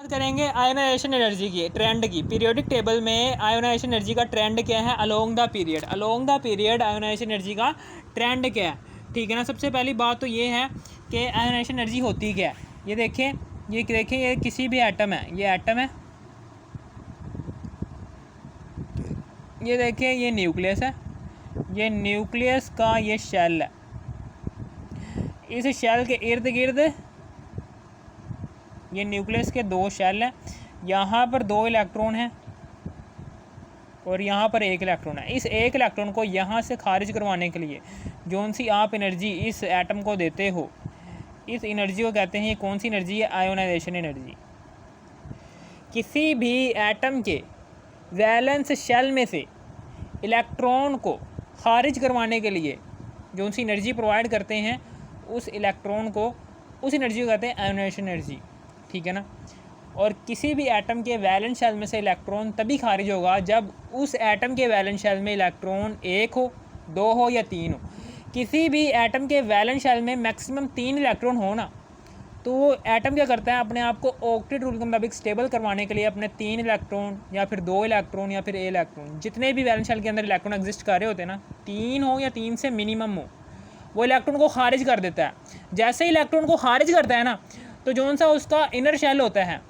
बात करेंगे ionisation energy की, ट्रेंड की। पीरियोडिक टेबल में आयोनाइजेशन एनर्जी का ट्रेंड क्या है along the period. Along the period ionisation energy का ट्रेंड क्या है, ठीक है ना। सबसे पहली बात तो ये है कि आयोनाइजेशन एनर्जी होती क्या है। ये देखें ये किसी भी एटम है, ये एटम है, ये देखें ये न्यूक्लियस है, ये न्यूक्लियस का ये शेल है। इस शेल के इर्द गिर्द ये न्यूक्लियस के दो शेल हैं, यहाँ पर 2 इलेक्ट्रॉन हैं और यहाँ पर 1 इलेक्ट्रॉन है। इस 1 इलेक्ट्रॉन को यहाँ से खारिज करवाने के लिए जौन सी आप एनर्जी इस एटम को देते हो, इस एनर्जी को कहते हैं, ये कौन सी एनर्जी है, आयोनाइजेशन एनर्जी। किसी भी एटम के वैलेंस शेल में से इलेक्ट्रॉन को खारिज करवाने के लिए जौन सी एनर्जी प्रोवाइड करते हैं, उस इलेक्ट्रॉन को, उस एनर्जी को कहते हैं आयोनाइजेशन एनर्जी, ठीक है ना। और किसी भी एटम के वैलेंस शेल में से इलेक्ट्रॉन तभी खारिज होगा जब उस एटम के वैलेंस शेल में इलेक्ट्रॉन 1 हो, 2 हो या 3 हो। किसी भी एटम के वैलेंस शेल में मैक्सिमम 3 इलेक्ट्रॉन हो ना, तो वो एटम क्या करता है, अपने आप को ऑक्टेट रूल के मुताबिक स्टेबल करवाने के लिए अपने 3 इलेक्ट्रॉन या फिर 2 इलेक्ट्रॉन या फिर 1 इलेक्ट्रॉन, जितने भी वैलेंस शेल के अंदर इलेक्ट्रॉन एग्जिस्ट कर रहे होते हैं ना, 3 हो या 3 से मिनिमम हो, वो इलेक्ट्रॉन को खारिज कर देता है। जैसे ही इलेक्ट्रॉन को खारिज करता है ना, तो जौन सा उसका इनर शेल होता है,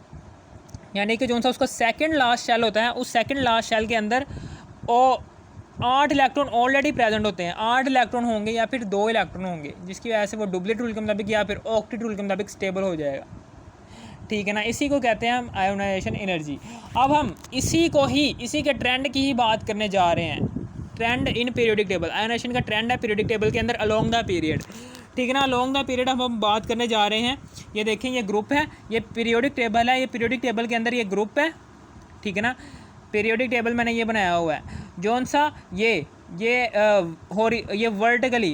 यानी कि जौन सा उसका सेकंड लास्ट शेल होता है, उस सेकंड लास्ट शेल के अंदर 8 इलेक्ट्रॉन ऑलरेडी प्रेजेंट होते हैं। 8 इलेक्ट्रॉन होंगे या फिर 2 इलेक्ट्रॉन होंगे, जिसकी वजह से वो डुप्लेट रूल के मुताबिक या फिर ऑक्टेट रूल के मुताबिक स्टेबल हो जाएगा, ठीक है ना। इसी को कहते हैं हम आयोनाइजेशन एनर्जी। अब हम इसी के ट्रेंड की ही बात करने जा रहे हैं। Trend in periodic table, ionisation का ट्रेंड है पीरियोडिक टेबल के अंदर अलोंग द पीरियड, ठीक है ना। अलोंग द पीरियड हम बात करने जा रहे हैं। ये देखें ये ग्रुप है, ये पीरियोडिक टेबल है, ये पीरियोडिक टेबल के अंदर ये ग्रुप है, ठीक है ना। पीरियोडिक टेबल मैंने ये बनाया हुआ है, जौन सा ये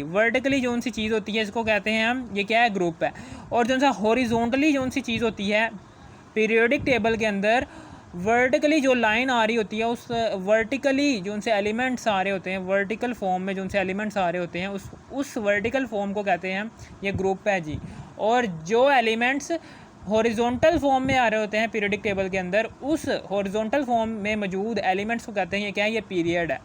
वर्टिकली जौन सी चीज़ होती है इसको कहते हैं हम, ये क्या है, ग्रुप है। और जौन सा हॉरिजॉन्टली जौन सी चीज़ होती है पीरियोडिक टेबल के अंदर, वर्टिकली जो लाइन आ रही होती है, उस वर्टिकली जो उनसे एलिमेंट्स आ रहे होते हैं, वर्टिकल फॉर्म में जो उनसे एलिमेंट्स आ रहे होते हैं, उस वर्टिकल फॉर्म को कहते हैं ये ग्रुप है जी। और जो एलिमेंट्स हॉरिजॉन्टल फॉर्म में आ रहे होते हैं पीरियोडिक टेबल के अंदर, उस हॉरिजॉन्टल फॉर्म में मौजूद एलिमेंट्स को कहते हैं ये क्या है, ये पीरियड है,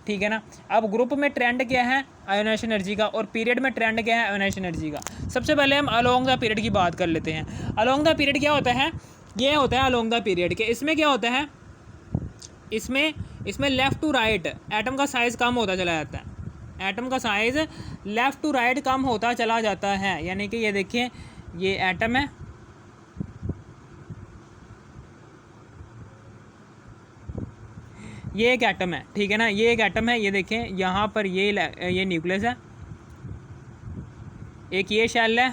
ठीक है ना। अब ग्रुप में ट्रेंड क्या है, आयोनाइजेशन एनर्जी का, और पीरियड में ट्रेंड क्या है, आयोनाइजेशन एनर्जी का। सबसे पहले हम अलोंग द पीरियड की बात कर लेते हैं। अलोंग द पीरियड क्या होता है, ये होता है अलोंग द पीरियड के। इसमें क्या होता है, इसमें लेफ़्ट टू राइट एटम का साइज़ कम होता चला जाता है। एटम का साइज़ लेफ़्ट टू राइट कम होता चला जाता है, यानी कि ये देखिए ये एटम है, ये एक एटम है, ठीक है ना, ये एक एटम है। ये देखें यहाँ पर ये न्यूक्लियस है, एक ये शेल है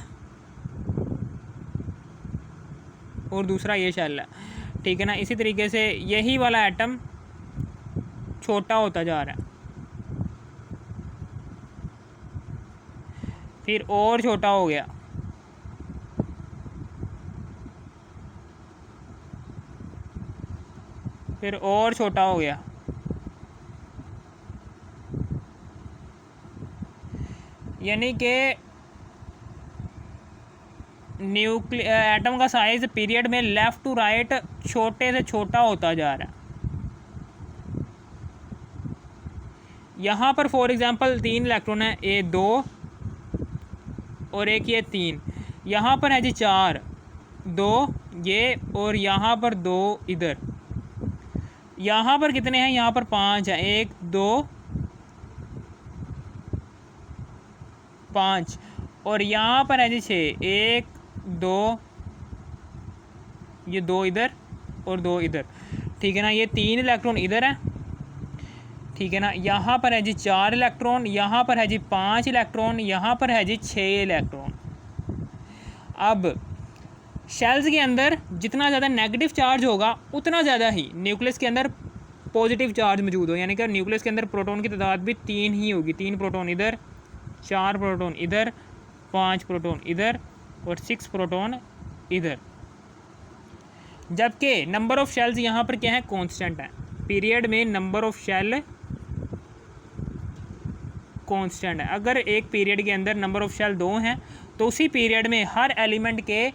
और दूसरा ये शेल है, ठीक है ना। इसी तरीके से यही वाला एटम छोटा होता जा रहा है, फिर और छोटा हो गया, फिर और छोटा हो गया, यानी कि एटम का साइज़ पीरियड में लेफ़्ट टू राइट छोटे से छोटा होता जा रहा है। यहाँ पर फॉर एग्जांपल 3 इलेक्ट्रॉन है, ये 2 और एक ये 3, यहाँ पर है जी 4, 2 ये और यहाँ पर 2 इधर, यहाँ पर कितने हैं, यहाँ पर 5 है, 1 2 5, और यहाँ पर है जी 6, 1 2, ये 2 इधर और 2 इधर, ठीक है ना। ये 3 इलेक्ट्रॉन इधर है, ठीक है ना। यहाँ पर है जी 4 इलेक्ट्रॉन, यहाँ पर है जी 5 इलेक्ट्रॉन, यहाँ पर है जी 6 इलेक्ट्रॉन। अब शेल्स के अंदर जितना ज़्यादा नेगेटिव चार्ज होगा उतना ज़्यादा ही न्यूक्लियस के अंदर पॉजिटिव चार्ज मौजूद हो, यानी कि न्यूक्लियस के अंदर प्रोटॉन की तादाद भी 3 ही होगी। 3 प्रोटॉन इधर, 4 प्रोटॉन इधर, 5 प्रोटॉन इधर और 6 प्रोटॉन इधर। जबकि नंबर ऑफ़ शेल्स यहाँ पर क्या है, कांस्टेंट है। पीरियड में नंबर ऑफ़ शेल कांस्टेंट है। अगर एक पीरियड के अंदर नंबर ऑफ़ शेल 2 हैं, तो उसी पीरियड में हर एलिमेंट के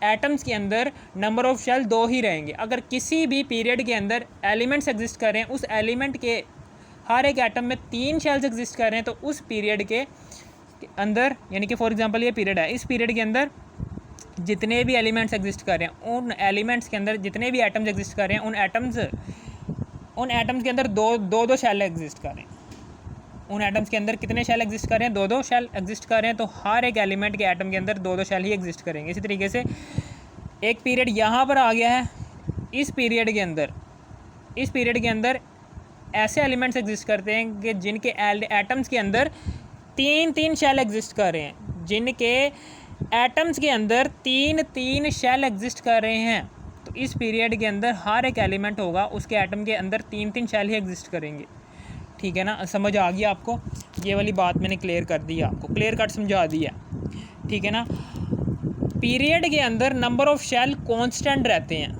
एटम्स के अंदर नंबर ऑफ शेल 2 ही रहेंगे। अगर किसी भी पीरियड के अंदर एलिमेंट्स एग्जिस्ट कर रहे हैं, उस एलिमेंट के हर एक एटम में 3 शेल्स एग्जिस्ट कर रहे हैं, तो उस पीरियड के अंदर, यानी कि फॉर एग्जांपल ये पीरियड है, इस पीरियड के अंदर जितने भी एलिमेंट्स एग्जिस्ट कर रहे हैं, उन एलिमेंट्स के अंदर जितने भी एटम्स एग्जिस्ट कर रहे हैं, उन एटम्स के अंदर दो शेल एग्जिस्ट कर रहे हैं। उन एटम्स के अंदर कितने शेल एग्जिस्ट कर रहे हैं? 2 शेल एग्जिस्ट कर रहे हैं। तो हर एक एलिमेंट के एटम के अंदर 2 शेल ही एग्जिस्ट करेंगे। इसी तरीके से एक पीरियड यहाँ पर आ गया है, इस पीरियड के अंदर ऐसे एलिमेंट्स एग्जिस्ट करते हैं कि जिनके एटम्स के अंदर 3 शेल एग्जिस्ट कर रहे हैं, जिनके एटम्स के अंदर 3 शेल एग्जिस्ट कर रहे हैं। तो इस पीरियड के अंदर हर एक एलिमेंट होगा, उसके एटम के अंदर 3 शेल ही एग्जिस्ट करेंगे। ठीक है ना, समझ आ गया आपको? ये वाली बात मैंने क्लियर कर दी, आपको क्लियर कट समझा दिया। ठीक है ना, पीरियड के अंदर नंबर ऑफ़ शेल कांस्टेंट रहते हैं।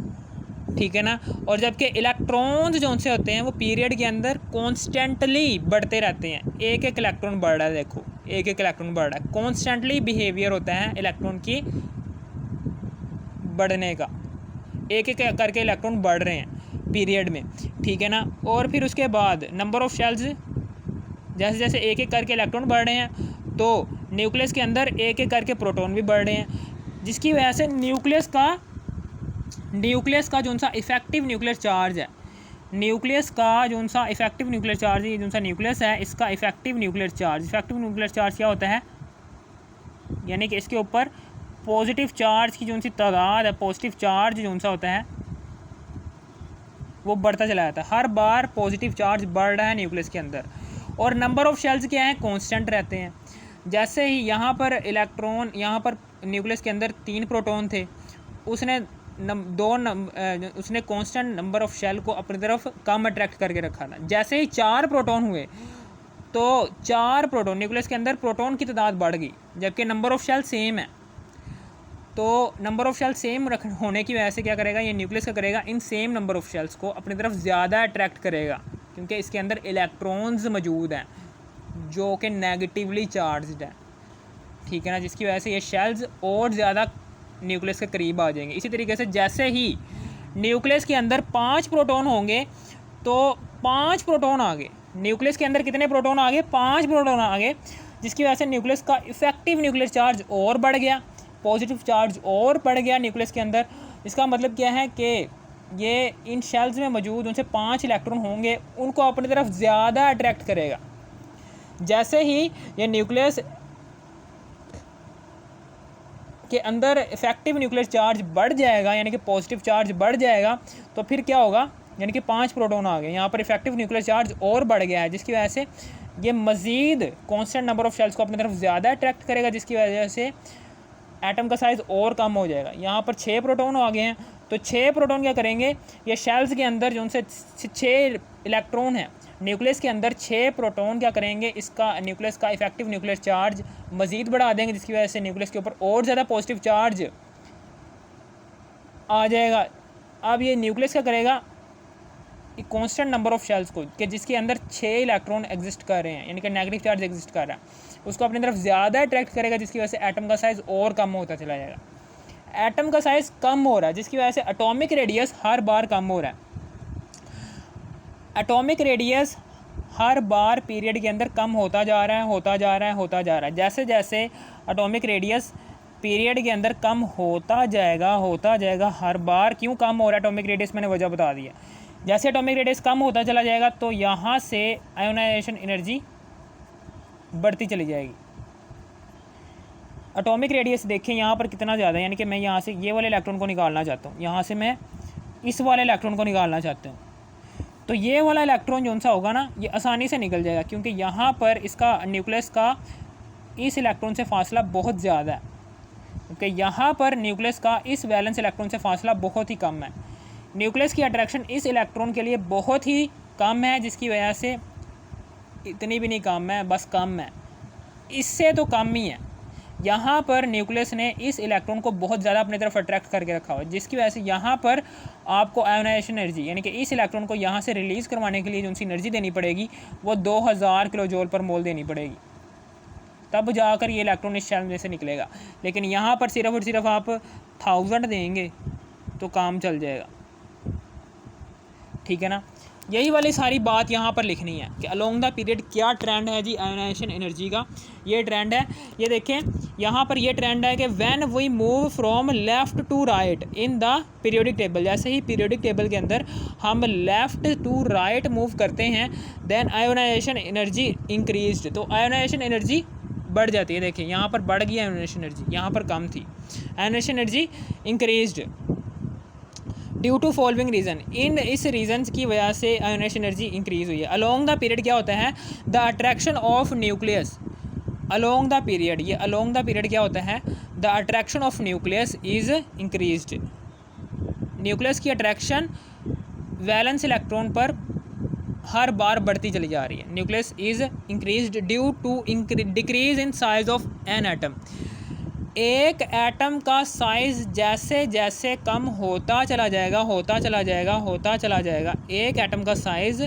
ठीक है ना, और जबकि इलेक्ट्रॉन्स जो से होते हैं वो पीरियड के अंदर कॉन्स्टेंटली बढ़ते रहते हैं। एक इलेक्ट्रॉन बढ़ रहा है, देखो एक इलेक्ट्रॉन बढ़ रहा है, कॉन्स्टेंटली बिहेवियर होता है इलेक्ट्रॉन की बढ़ने का, एक करके इलेक्ट्रॉन बढ़ रहे हैं पीरियड में। ठीक है ना, और फिर उसके बाद नंबर ऑफ़ शेल्स, जैसे जैसे एक करके इलेक्ट्रॉन बढ़ रहे हैं, तो न्यूक्लियस के अंदर एक करके प्रोटॉन भी बढ़ रहे हैं, जिसकी वजह से न्यूक्लियस का जो सा इफेक्टिव न्यूक्लियर चार्ज है, न्यूक्लियस का जो सा इफेक्टिव न्यूक्लियर चार्ज है, जो सा न्यूक्लियस है इसका इफेक्टिव न्यूक्लियर चार्ज क्या होता है? यानी कि इसके ऊपर पॉजिटिव चार्ज की जो सी तादाद है, पॉजिटिव चार्ज जो सा होता है वो बढ़ता चला जाता है। हर बार पॉजिटिव चार्ज बढ़ रहा है न्यूक्लियस के अंदर। और नंबर ऑफ़ शेल्स क्या है? कांस्टेंट रहते हैं। जैसे ही यहाँ पर न्यूक्लियस के अंदर 3 प्रोटॉन थे, उसने कांस्टेंट नंबर ऑफ़ शेल को अपनी तरफ कम अट्रैक्ट करके रखा था। जैसे ही 4 प्रोटॉन हुए, तो 4 प्रोटॉन न्यूक्लियस के अंदर प्रोटॉन की तादाद बढ़ गई, जबकि नंबर ऑफ़ शेल सेम है। तो नंबर ऑफ़ शेल सेम होने की वजह से क्या करेगा ये न्यूक्लियस का करेगा, in same number of shells को अपनी तरफ ज़्यादा अट्रैक्ट करेगा, क्योंकि इसके अंदर इलेक्ट्रॉन्स मौजूद हैं जो कि नेगेटिवली चार्ज्ड है। ठीक है ना, जिसकी वजह से ये शेल्स और ज़्यादा न्यूक्लियस के करीब आ जाएंगे। इसी तरीके से जैसे ही न्यूक्लियस के अंदर 5 प्रोटॉन होंगे, तो 5 प्रोटॉन आ गए न्यूक्लियस के अंदर, कितने प्रोटॉन आ गए? 5 प्रोटॉन आ गए, जिसकी वजह से न्यूक्लियस का इफेक्टिव न्यूक्लियर चार्ज और बढ़ गया, पॉजिटिव चार्ज और बढ़ गया न्यूक्लियस के अंदर। इसका मतलब क्या है कि ये इन शेल्स में मौजूद उनसे 5 इलेक्ट्रॉन होंगे, उनको अपनी तरफ ज़्यादा अट्रैक्ट करेगा। जैसे ही ये न्यूक्लियस के अंदर इफेक्टिव न्यूक्लियर चार्ज बढ़ जाएगा, यानी कि पॉजिटिव चार्ज बढ़ जाएगा, तो फिर क्या होगा? यानी कि 5 प्रोटॉन आ गए, यहाँ पर इफेक्टिव न्यूक्लियर चार्ज और बढ़ गया है, जिसकी वजह से ये मज़ीद कांस्टेंट नंबर ऑफ़ शेल्स को अपनी तरफ ज़्यादा अट्रैक्ट करेगा, जिसकी वजह से एटम का साइज़ और कम हो जाएगा। यहाँ पर 6 प्रोटॉन आ गए हैं, तो 6 प्रोटॉन क्या करेंगे? ये शेल्स के अंदर जो उनसे 6 इलेक्ट्रॉन है, न्यूक्लियस के अंदर 6 प्रोटॉन क्या करेंगे? इसका न्यूक्लियस का इफेक्टिव न्यूक्लियर चार्ज मज़ीद बढ़ा देंगे, जिसकी वजह से न्यूक्लियस के ऊपर और ज़्यादा पॉजिटिव चार्ज आ जाएगा। अब ये न्यूक्लियस क्या करेगा? कांस्टेंट नंबर ऑफ़ शेल्स को, कि जिसके अंदर 6 इलेक्ट्रॉन एग्जिस्ट कर रहे हैं, यानी कि नेगेटिव चार्ज एग्जिस्ट कर रहा है, उसको अपनी तरफ ज़्यादा अट्रैक्ट करेगा, जिसकी वजह से एटम का साइज़ और कम होता चला जाएगा। एटम का साइज़ कम हो रहा है, जिसकी वजह से एटॉमिक रेडियस हर बार कम हो रहा है। एटॉमिक रेडियस हर बार पीरियड के अंदर कम होता जा रहा है। जैसे जैसे एटॉमिक रेडियस पीरियड के अंदर कम होता जाएगा हर बार। क्यों कम हो रहा है एटॉमिक रेडियस? मैंने वजह बता दिया। जैसे एटॉमिक रेडियस कम होता चला जाएगा, तो यहाँ से आयोनाइजेशन एनर्जी बढ़ती चली जाएगी। एटॉमिक रेडियस देखें यहाँ पर कितना ज़्यादा है, यानी कि मैं यहाँ से ये वाले इलेक्ट्रॉन को निकालना चाहता हूँ, यहाँ से मैं इस वाले इलेक्ट्रॉन को निकालना चाहता हूँ, तो ये वाला इलेक्ट्रॉन जो सा होगा ना, ये आसानी से निकल जाएगा, क्योंकि यहाँ पर इसका न्यूक्लियस का इस इलेक्ट्रॉन से फासला बहुत ज़्यादा है, क्योंकि यहाँ पर न्यूक्लियस का इस वैलेंस इलेक्ट्रॉन से फासला बहुत ही कम है। न्यूक्लियस की अट्रैक्शन इस इलेक्ट्रॉन के लिए बहुत ही कम है, जिसकी वजह से इतनी भी नहीं कम है, बस कम है, इससे तो कम ही है। यहाँ पर न्यूक्लियस ने इस इलेक्ट्रॉन को बहुत ज़्यादा अपनी तरफ अट्रैक्ट करके रखा हुआ है, जिसकी वजह से यहाँ पर आपको आयोनाइजेशन एनर्जी, यानी कि इस इलेक्ट्रॉन को यहाँ से रिलीज़ करवाने के लिए जो सी एनर्जी देनी पड़ेगी वो 2000 किलो जूल पर मोल देनी पड़ेगी, तब जाकर ये इलेक्ट्रॉन इस शेल में से निकलेगा। लेकिन यहाँ पर सिर्फ और सिर्फ आप 1000 देंगे तो काम चल जाएगा, ठीक है ना। यही वाली सारी बात यहाँ पर लिखनी है कि अलोंग द पीरियड क्या ट्रेंड है जी आयोनाइजेशन एनर्जी का। ये ट्रेंड है, ये देखें यहाँ पर ये ट्रेंड है कि when we move from left to right in the periodic table, जैसे ही पीरियोडिक टेबल के अंदर हम लेफ़्ट टू राइट मूव करते हैं, देन आयोनाइजेशन एनर्जी इंक्रीज्ड, तो आयोनाइजेशन एनर्जी बढ़ जाती है। देखिए यहाँ पर बढ़ गई आयोनाइजेशन एनर्जी, यहाँ पर कम थी। Ionisation energy increased due to following reason, इन इस रीजन्स की वजह से आयोनाइजेशन एनर्जी इंक्रीज़ हुई है। अलोंग द पीरियड क्या होता है, the attraction of nucleus, along the period, ये अलोंग द पीरियड क्या होता है, the attraction of nucleus is increased, nucleus की अट्रैक्शन वैलेंस इलेक्ट्रॉन पर हर बार बढ़ती चली जा रही है। Nucleus is increased due to decrease in size of an atom, एक एटम का साइज़ जैसे जैसे कम होता चला जाएगा, होता चला जाएगा, होता चला जाएगा, एक एटम का साइज़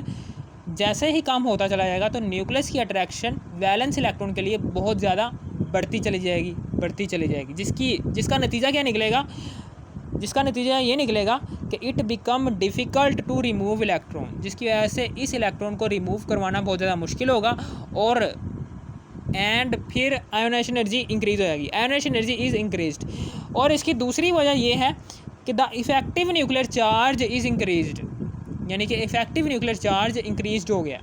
जैसे ही कम होता चला जाएगा तो न्यूक्लियस की अट्रैक्शन वैलेंस इलेक्ट्रॉन के लिए बहुत ज़्यादा बढ़ती चली जाएगी, बढ़ती चली जाएगी, जिसका नतीजा क्या निकलेगा, जिसका नतीजा ये निकलेगा कि it become difficult to remove electron, जिसकी वजह से इस इलेक्ट्रॉन को रिमूव करवाना बहुत ज़्यादा मुश्किल होगा और एंड फिर आयोनाइजेशन एनर्जी इंक्रीज़ हो जाएगी। आयोनाइजेशन एनर्जी इज़ इंक्रीज्ड, और इसकी दूसरी वजह ये है कि the effective nuclear charge is increased, यानी कि इफ़ेक्टिव न्यूक्लियर चार्ज इंक्रीज्ड हो गया,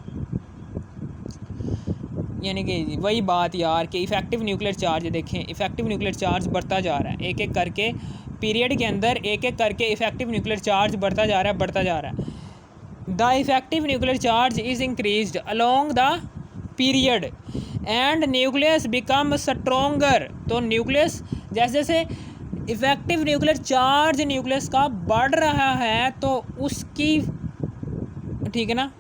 यानी कि वही बात यार कि इफ़ेक्टिव न्यूक्लियर चार्ज, देखें इफ़ेक्टिव न्यूक्लियर चार्ज बढ़ता जा रहा है, एक एक करके पीरियड के अंदर एक एक करके इफ़ेक्टिव न्यूक्लियर चार्ज बढ़ता जा रहा है, बढ़ता जा रहा है। The effective nuclear charge is increased along the period and nucleus become stronger, तो न्यूक्लियस जैसे जैसे इफ़ेक्टिव न्यूक्लियर चार्ज न्यूक्लियस का बढ़ रहा है तो उसकी, ठीक है ना,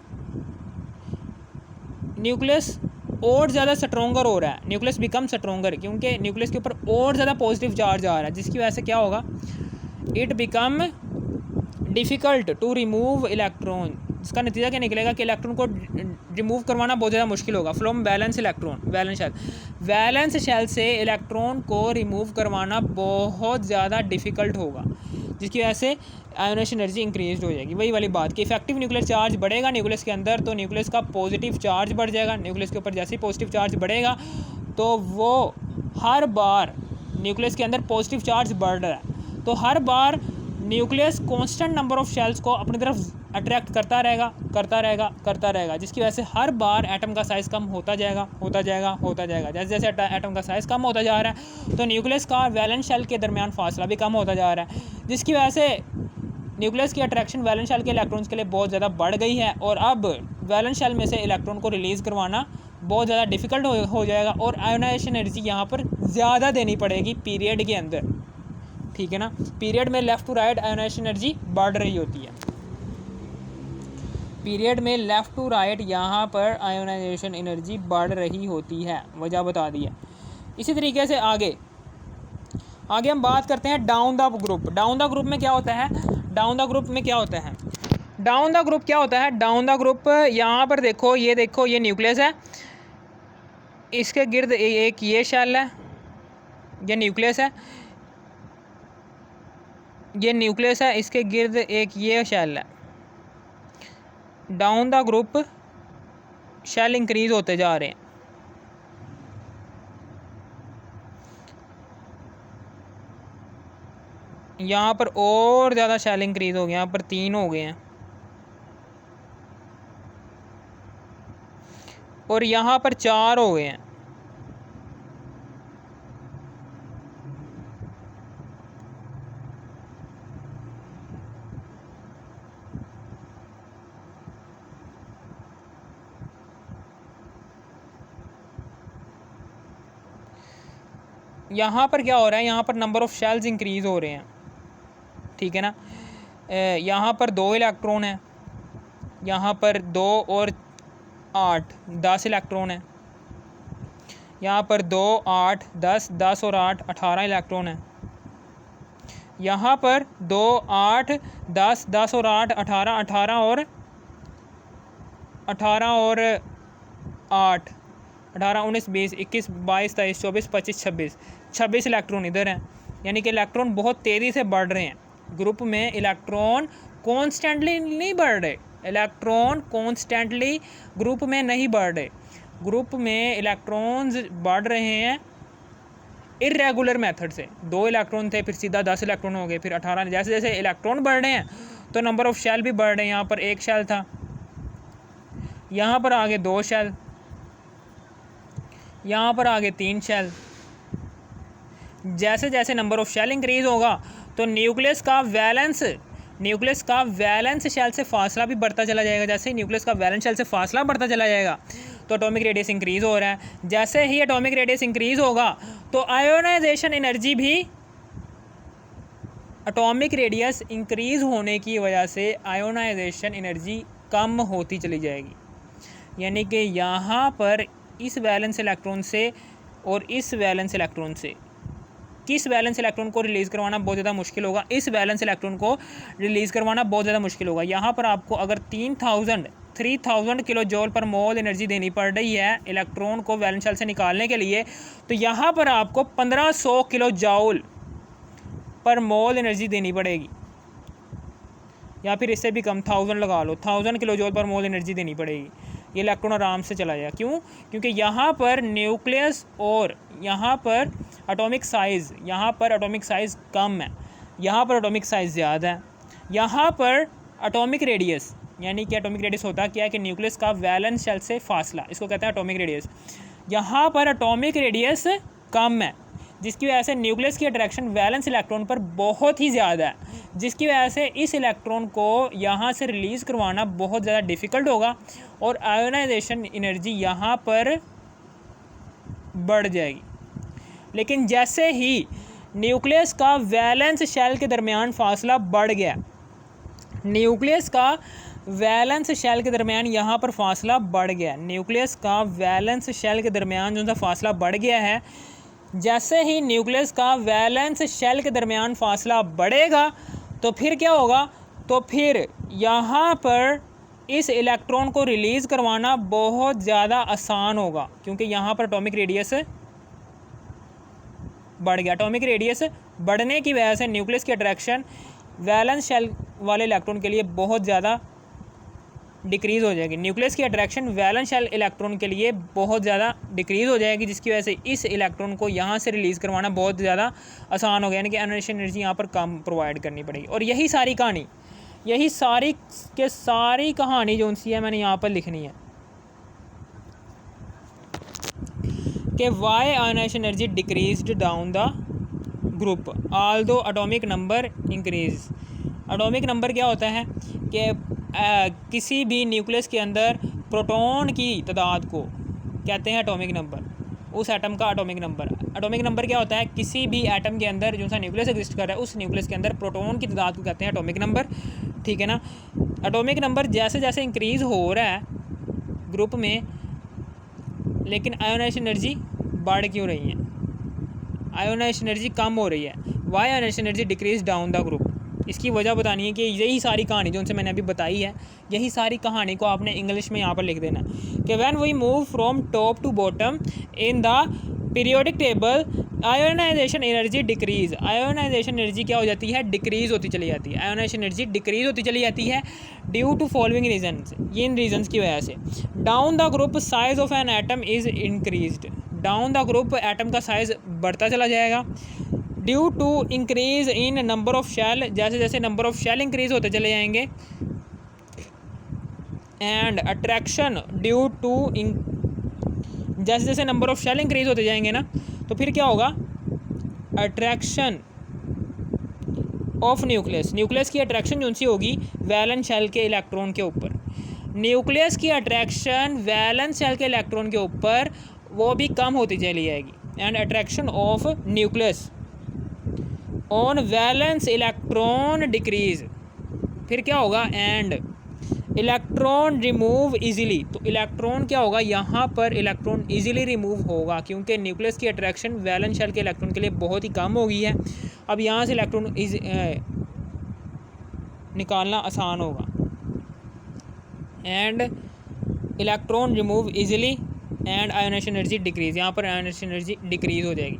न्यूक्लियस और ज़्यादा स्ट्रोंगर हो रहा है, न्यूक्लियस बिकम स्ट्रोंगर, क्योंकि न्यूक्लियस के ऊपर और ज़्यादा पॉजिटिव चार्ज आ रहा है, जिसकी वजह से क्या होगा, it become difficult to remove electron, इसका नतीजा क्या निकलेगा कि इलेक्ट्रॉन को रिमूव करवाना बहुत ज़्यादा मुश्किल होगा from valence electron, valence shell से इलेक्ट्रॉन को रिमूव करवाना बहुत ज़्यादा डिफ़िकल्ट होगा, जिसकी वजह से आयोनाइजेशन एनर्जी इंक्रीज हो जाएगी। वही वाली बात कि इफेक्टिव न्यूक्लियर चार्ज बढ़ेगा न्यूक्लियस के अंदर तो न्यूक्लियस का पॉजिटिव चार्ज बढ़ जाएगा, न्यूक्लियस के ऊपर जैसे ही पॉजिटिव चार्ज बढ़ेगा तो वो हर बार न्यूक्लियस के अंदर पॉजिटिव चार्ज बढ़ रहा है तो हर बार nucleus constant number of shells को अपनी तरफ अट्रैक्ट करता रहेगा, जिसकी वजह से हर बार एटम का साइज़ कम होता जाएगा। जैसे जैसे एटम का साइज़ कम होता जा रहा है तो न्यूक्लियस का वैलेंस शेल के दरमियान फासला भी कम होता जा रहा है, जिसकी वजह से न्यूक्लियस की अट्रैक्शन वैलेंस शेल के इलेक्ट्रॉन्स के लिए बहुत ज़्यादा बढ़ गई है और अब वैलेंस शेल में से इलेक्ट्रॉन को रिलीज़ करवाना बहुत ज़्यादा डिफ़िकल्ट हो जाएगा और आयोनाइजेशन एनर्जी यहाँ पर ज़्यादा देनी पड़ेगी पीरियड के अंदर, ठीक है ना। पीरियड में left to right ionisation energy बढ़ रही होती है, पीरियड में लेफ़्ट टू राइट यहाँ पर आयोनाइजेशन एनर्जी बढ़ रही होती है, वजह बता दी है। इसी तरीके से आगे हम बात करते हैं down the group. Down the group में क्या होता है, डाउन द ग्रुप यहाँ पर देखो ये न्यूक्लियस है, इसके गिर्द एक ये शेल है, ये न्यूक्लियस है, इसके गिर्द एक ये शेल है। Down the group shell increase होते जा रहे हैं, यहाँ पर और ज़्यादा शेल इंक्रीज हो गया, यहाँ पर 3 हो गए हैं और यहाँ पर 4 हो गए हैं। यहाँ पर क्या हो रहा है, यहाँ पर नंबर ऑफ़ शेल्स इंक्रीज़ हो रहे हैं, ठीक है ना। यहाँ पर 2 इलेक्ट्रॉन है, यहाँ पर 2 और 8 10 इलेक्ट्रॉन है, यहाँ पर 2 8 10 10 और 8 18 इलेक्ट्रॉन है, यहाँ पर 2 8 10 10 और 8 18 18 और 8 18 19 20 21 22 23 24 25 26 इलेक्ट्रॉन इधर हैं, यानी कि इलेक्ट्रॉन बहुत तेज़ी से बढ़ रहे हैं। ग्रुप में इलेक्ट्रॉन कॉन्स्टेंटली नहीं बढ़ रहे, इलेक्ट्रॉन कॉन्स्टेंटली ग्रुप में नहीं बढ़ रहे, ग्रुप में इलेक्ट्रॉन्स बढ़ रहे हैं इरेगुलर मेथड से। 2 इलेक्ट्रॉन थे, फिर सीधा 10 इलेक्ट्रॉन हो गए, फिर 18। जैसे जैसे इलेक्ट्रॉन बढ़ रहे हैं तो नंबर ऑफ शेल भी बढ़ रहे हैं। यहाँ पर 1 शेल था, यहाँ पर आगे 2 शेल, यहाँ पर आगे 3 शेल। जैसे जैसे नंबर ऑफ शेल इंक्रीज होगा तो न्यूक्लियस का वैलेंस शेल से फासला भी बढ़ता चला जाएगा। जैसे ही न्यूक्लियस का वैलेंस शेल से फासला बढ़ता चला जाएगा तो एटॉमिक रेडियस इंक्रीज हो रहा है। जैसे ही एटॉमिक रेडियस इंक्रीज होगा तो आयोनाइजेशन एनर्जी भी, एटॉमिक रेडियस इंक्रीज होने की वजह से आयोनाइजेशन एनर्जी कम होती चली जाएगी। यानी कि यहाँ पर इस वैलेंस इलेक्ट्रॉन से और इस वैलेंस इलेक्ट्रॉन से किस वैलेंस इलेक्ट्रॉन को रिलीज़ करवाना बहुत ज़्यादा मुश्किल होगा, इस वैलेंस इलेक्ट्रॉन को रिलीज़ करवाना बहुत ज़्यादा मुश्किल होगा। यहाँ पर आपको अगर 3000 किलो जूल पर मोल एनर्जी देनी पड़ रही है इलेक्ट्रॉन को वैलेंस शेल से निकालने के लिए, तो यहाँ पर आपको 1500 किलो जूल पर मोल एनर्जी देनी पड़ेगी, या फिर इससे भी कम 1000 लगा लो, 1000 किलो जूल पर मोल एनर्जी देनी पड़ेगी। ये इलेक्ट्रॉन आराम से चला जाएगा। क्यों? क्योंकि यहाँ पर न्यूक्लियस और यहाँ पर एटॉमिक साइज़, यहाँ पर एटॉमिक साइज़ कम है, यहाँ पर एटॉमिक साइज़ ज़्यादा है। यहाँ पर एटॉमिक रेडियस, यानी कि एटॉमिक रेडियस होता क्या है कि न्यूक्लियस का वैलेंस शेल से फासला, इसको कहते हैं एटॉमिक रेडियस। यहाँ पर एटॉमिक रेडियस कम है, जिसकी वजह से न्यूक्लियस की अट्रैक्शन वैलेंस इलेक्ट्रॉन पर बहुत ही ज़्यादा है, जिसकी वजह से इस इलेक्ट्रॉन को यहाँ से रिलीज़ करवाना बहुत ज़्यादा डिफ़िकल्ट होगा और आयोनाइजेशन एनर्जी यहाँ पर बढ़ जाएगी। लेकिन जैसे ही न्यूक्लियस का वैलेंस शेल के दरमियान फासला बढ़ गया, न्यूक्लियस का वैलेंस शेल के दरमियान यहाँ पर फासला बढ़ गया, न्यूक्लियस का वैलेंस शेल के दरमियान जो सा फासला बढ़ गया है, जैसे ही न्यूक्लियस का वैलेंस शेल के दरमियान फासला बढ़ेगा तो फिर क्या होगा, तो फिर यहाँ पर इस इलेक्ट्रॉन को रिलीज़ करवाना बहुत ज़्यादा आसान होगा, क्योंकि यहाँ पर एटॉमिक रेडियस बढ़ गया। एटॉमिक रेडियस बढ़ने की वजह से न्यूक्लियस की अट्रैक्शन वैलेंस शेल वाले इलेक्ट्रॉन के लिए बहुत ज़्यादा डिक्रीज़ हो जाएगी। न्यूक्लियस की अट्रैक्शन वैलेंस शेल इलेक्ट्रॉन के लिए बहुत ज़्यादा डिक्रीज़ हो जाएगी, जिसकी वजह से इस इलेक्ट्रॉन को यहाँ से रिलीज़ करवाना बहुत ज़्यादा आसान हो गया, यानी कि आयोनाइजेशन एनर्जी यहाँ पर कम प्रोवाइड करनी पड़ेगी। और यही सारी कहानी, यही सारी के सारी कहानी जो उनसी है मैंने यहाँ पर लिखनी है कि why ionisation energy decreased down the group although atomic number increase. Atomic number क्या होता है कि किसी भी न्यूक्लियस के अंदर प्रोटॉन की तादाद को कहते हैं एटॉमिक नंबर, उस एटम का एटॉमिक नंबर। एटॉमिक नंबर क्या होता है, किसी भी एटम के अंदर जो सा न्यूक्लियस एग्जिस्ट कर रहा है उस न्यूक्लियस के अंदर प्रोटॉन की तादाद को कहते हैं एटॉमिक नंबर। ठीक है ना। एटॉमिक नंबर जैसे जैसे इंक्रीज़ हो रहा है ग्रुप में, लेकिन आयोनाइजेशन एनर्जी बढ़ क्यों रही है, आयोनाइजेशन एनर्जी कम हो रही है। Why ionisation energy decrease down the group, इसकी वजह बतानी है कि यही सारी कहानी जो उनसे मैंने अभी बताई है, यही सारी कहानी को आपने इंग्लिश में यहाँ पर लिख देना कि when we move from top to bottom in the periodic table ionisation energy decrease. Ionisation energy क्या हो जाती है, डिक्रीज़ होती चली जाती है। आयोनाइजेशन एनर्जी डिक्रीज़ होती चली जाती है ड्यू टू फॉलोइंग रीजन्स, इन रीजन्स की वजह से। Down the group size of an atom is increased, down the group atom का साइज़ बढ़ता चला जाएगा। Due to increase in number of shell, जैसे जैसे नंबर ऑफ शेल इंक्रीज़ होते चले जाएंगे। एंड अट्रैक्शन ड्यू टू, जैसे जैसे नंबर ऑफ शेल इंक्रीज़ होते जाएंगे ना, तो फिर क्या होगा, अट्रैक्शन ऑफ न्यूक्लियस, न्यूक्लियस की अट्रैक्शन जो सी होगी वैलेंस शेल के इलेक्ट्रॉन के ऊपर, न्यूक्लियस की अट्रैक्शन वैलेंस शेल के इलेक्ट्रॉन के ऊपर वो भी कम होती चली जाएगी। And attraction of nucleus on valence electron decrease, फिर क्या होगा, एंड इलेक्ट्रॉन रिमूव इजीली, तो इलेक्ट्रॉन क्या होगा, यहाँ पर इलेक्ट्रॉन इजीली रिमूव होगा क्योंकि न्यूक्लियस की अट्रैक्शन वैलेंस शेल के इलेक्ट्रॉन के लिए बहुत ही कम हो गई है। अब यहाँ से इलेक्ट्रॉन निकालना आसान होगा। And electron remove easily and ionization energy decrease, यहाँ पर आयोनाइजेशन एनर्जी डिक्रीज़ हो जाएगी,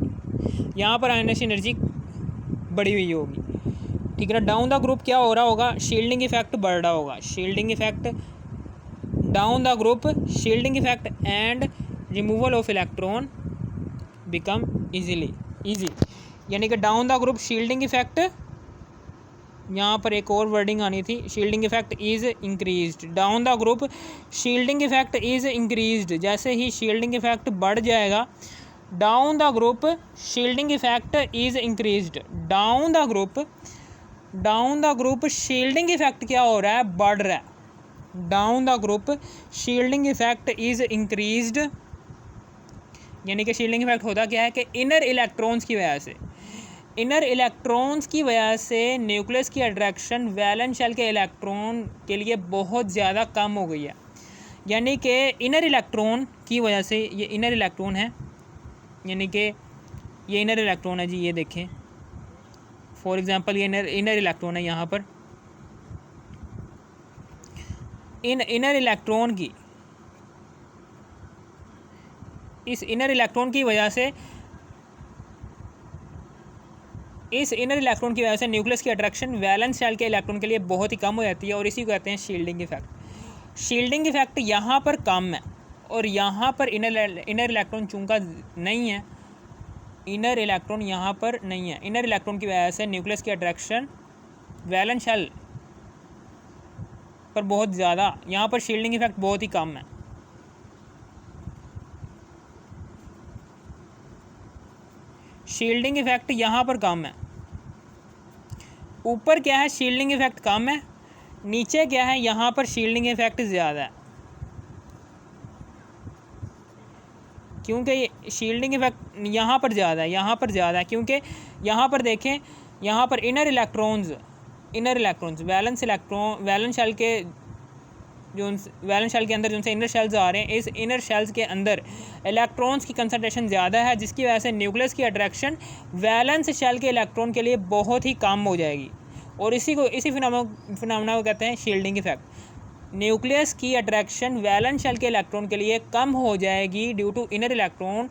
यहाँ पर आयोनाइजेशन एनर्जी बढ़ी हुई होगी, ठीक है ना। डाउन द ग्रुप क्या हो रहा होगा, शील्डिंग इफेक्ट बढ़ रहा होगा, shielding effect down the group, shielding effect and removal of electron become easy, यानी कि down the group shielding effect, यहाँ पर एक और वर्डिंग आनी थी, shielding effect is increased, down the group shielding effect is increased, जैसे ही शील्डिंग इफेक्ट बढ़ जाएगा, down the group shielding effect is increased, down the group shielding effect क्या हो रहा है, बढ़ रहा है, down the group shielding effect is increased, यानी कि शील्डिंग इफेक्ट होता क्या है कि इनर इलेक्ट्रॉन्स की वजह से, इनर इलेक्ट्रॉन्स की वजह से न्यूक्लियस की अट्रैक्शन वैलेंस शेल के इलेक्ट्रॉन के लिए बहुत ज़्यादा कम हो गई है, यानी कि इनर इलेक्ट्रॉन की वजह से, ये इनर इलेक्ट्रॉन है, यानी कि ये इनर इलेक्ट्रॉन है जी, ये देखें फॉर एग्जांपल ये इनर इलेक्ट्रॉन है, यहाँ पर इनर इलेक्ट्रॉन की, इस इनर इलेक्ट्रॉन की वजह से, इस इनर इलेक्ट्रॉन की वजह से न्यूक्लियस की अट्रैक्शन वैलेंस शेल के इलेक्ट्रॉन के लिए बहुत ही कम हो जाती है, और इसी को कहते हैं शील्डिंग इफेक्ट। शील्डिंग इफेक्ट यहाँ पर कम है, और यहाँ पर इनर इलेक्ट्रॉन चूंकि नहीं है, इनर इलेक्ट्रॉन यहाँ पर नहीं है, इनर इलेक्ट्रॉन की वजह से न्यूक्लियस की अट्रैक्शन वैलेंस शेल पर बहुत ज़्यादा, यहाँ पर शील्डिंग इफेक्ट बहुत ही कम है। शील्डिंग इफेक्ट यहाँ पर कम है, ऊपर क्या है शील्डिंग इफेक्ट कम है, नीचे क्या है यहाँ पर शील्डिंग इफेक्ट ज़्यादा है, क्योंकि शील्डिंग इफेक्ट यहाँ पर ज़्यादा है, यहाँ पर ज़्यादा है, क्योंकि यहाँ पर देखें, यहाँ पर इनर इलेक्ट्रॉन्स वैलेंस शेल के जो वैलेंस शेल के अंदर जो इनर शेल्स आ रहे हैं, इस इनर शेल्स के अंदर इलेक्ट्रॉन्स की कंसंट्रेशन ज़्यादा है, जिसकी वजह से न्यूक्लियस की अट्रैक्शन वैलेंस शेल के इलेक्ट्रॉन के लिए बहुत ही कम हो जाएगी, और इसी फिनोमेना को कहते हैं शील्डिंग इफेक्ट। न्यूक्लियस की अट्रैक्शन वैलेंस शेल के इलेक्ट्रॉन के लिए कम हो जाएगी ड्यू टू इनर इलेक्ट्रॉन,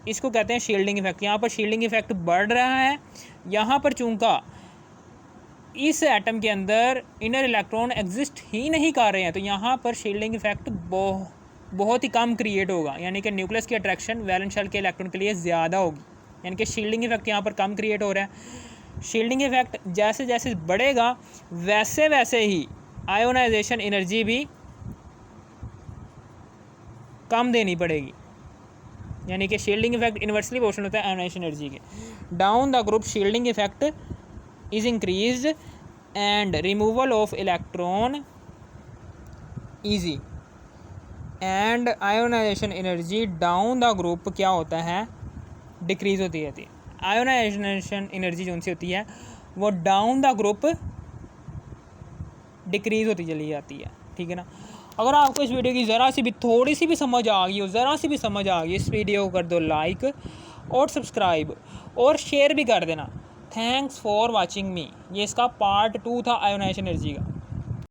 इसको कहते हैं शील्डिंग इफेक्ट। यहाँ पर शील्डिंग इफेक्ट बढ़ रहा है, यहाँ पर चूंकि इस एटम के अंदर इनर इलेक्ट्रॉन एग्जिस्ट ही नहीं कर रहे हैं, तो यहाँ पर शील्डिंग इफेक्ट बहुत ही कम क्रिएट होगा, यानी कि न्यूक्लियस की अट्रैक्शन वैलेंस शेल के इलेक्ट्रॉन के लिए ज़्यादा होगी, यानी कि शील्डिंग इफेक्ट यहाँ पर कम क्रिएट हो रहा है। शील्डिंग इफेक्ट जैसे जैसे बढ़ेगा वैसे वैसे ही आयोनाइजेशन एनर्जी भी कम देनी पड़ेगी, यानी कि शील्डिंग इफेक्ट इन्वर्सली प्रोपोर्शनल होता है आयोनाइजेशन एनर्जी के। Down the group shielding effect is increased and removal of electron easy and ionization energy down the group क्या होता है, डिक्रीज़ होती रहती है। आयोनाइजेशन एनर्जी जो सी होती है वो डाउन द ग्रुप डिक्रीज़ होती चली जाती है, ठीक है ना। अगर आपको इस वीडियो की ज़रा सी भी थोड़ी सी भी समझ आ गई हो, ज़रा सी भी समझ आ गई, इस वीडियो को कर दो लाइक और सब्सक्राइब और शेयर भी कर देना। Thanks for watching me. ये इसका पार्ट 2 था आयोनाइजेशन एनर्जी का।